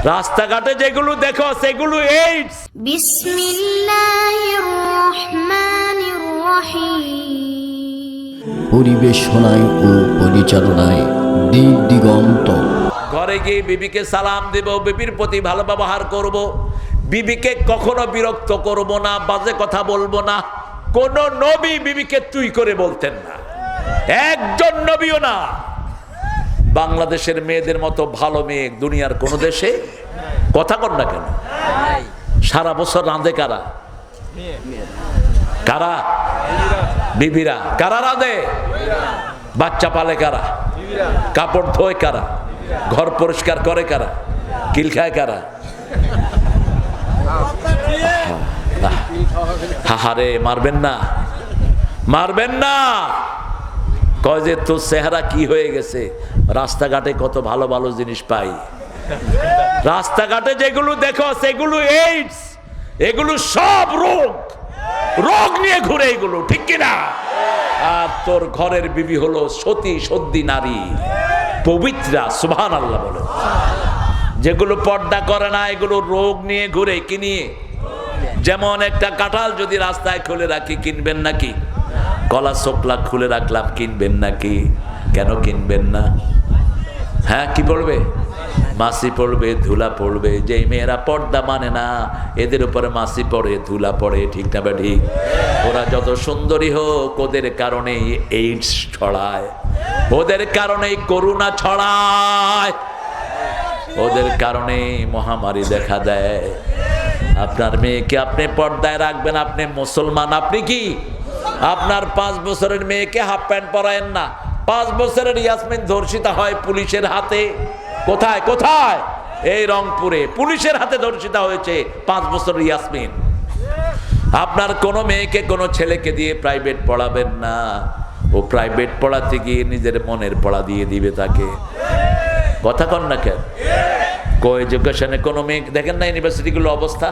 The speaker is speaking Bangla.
রাস্তাঘাটে যেগুলো দেখো সেগুলো এইডস। বিসমিল্লাহির রহমানির রহিম। পরিবেশনায় ও পরিচালনায় দিক দিগন্ত। ঘরে গিয়ে বিবিকে সালাম দেব, বিবির প্রতি ভালো ব্যবহার করব, বিবিকে কখনো বিরক্ত করব না, বাজে কথা বলবো না। কোন নবী বিবিকে তুই করে বলতেন না, একজন নবীও না। বাংলাদেশের মেয়েদের মতো ভালো মেয়ে দুনিয়ার কোন দেশে, কথা কর না কেন? সারা বছর রাঁধে কারা? কারা? বিবিরা। কারা রাঁধে? বাচ্চা পালে কারা? কাপড় ধোয় কারা? ঘর পরিষ্কার করে কারা? কিল খায় কারা? হাহারে, মারবেন না, মারবেন না। কয় যে তোর চেহারা কি হয়ে গেছে? রাস্তাঘাটে কত ভালো ভালো জিনিস পাই। রাস্তাঘাটে যেগুলো দেখো সেগুলো এইডস, এগুলো সব রোগ, রোগ নিয়ে ঘুরে এগুলো, ঠিক কিনা? আর তোর ঘরের বিবি হলো সতী সদ্যি নারী, পবিত্রা, সুবহানাল্লাহ বলে। যেগুলো পর্দা করে না এগুলো রোগ নিয়ে ঘুরে। কি নিয়ে? যেমন একটা কাঁঠাল যদি রাস্তায় খুলে রাখি, কিনবেন নাকি? কলা চোখলা খুলে রাখলাম, কিনবেন নাকি? কেন কিনবেন না? হ্যাঁ, কি পড়বে? মাছি পড়বে, ধুলা পড়বে। যেই মেয়েরা পর্দা মানে না এদের উপরে মাছি পড়ে, ধুলা পড়ে, ঠিক না বা ঠিক? ওরা যত সুন্দরী হোক ওদের কারণেই এইডস ছড়ায়, ওদের কারণেই করোনা ছড়ায়, ওদের কারণেই মহামারী দেখা দেয়। আপনার মেয়েকে আপনি পর্দায় রাখবেন, আপনি মুসলমান। আপনি কি? আপনার 5 বছরের মেয়েকে হাফ প্যান্ট পরায়েন না। 5 বছরের ইয়াসমিন ধর্ষিতা হয় পুলিশের হাতে। কোথায়? কোথায়? এই রংপুরে পুলিশের হাতে ধর্ষিতা হয়েছে 5 বছরের ইয়াসমিন। আপনার কোনো মেয়েকে কোনো ছেলেকে দিয়ে প্রাইভেট পড়াবেন না। ও প্রাইভেট পড়াতে গিয়ে নিজের মনের পড়া দিয়ে দিবে তাকে। কথা কন না কেন? কো এডুকেশনে কোনো মেয়ে দেখেন না ইউনিভার্সিটিগুলো অবস্থা?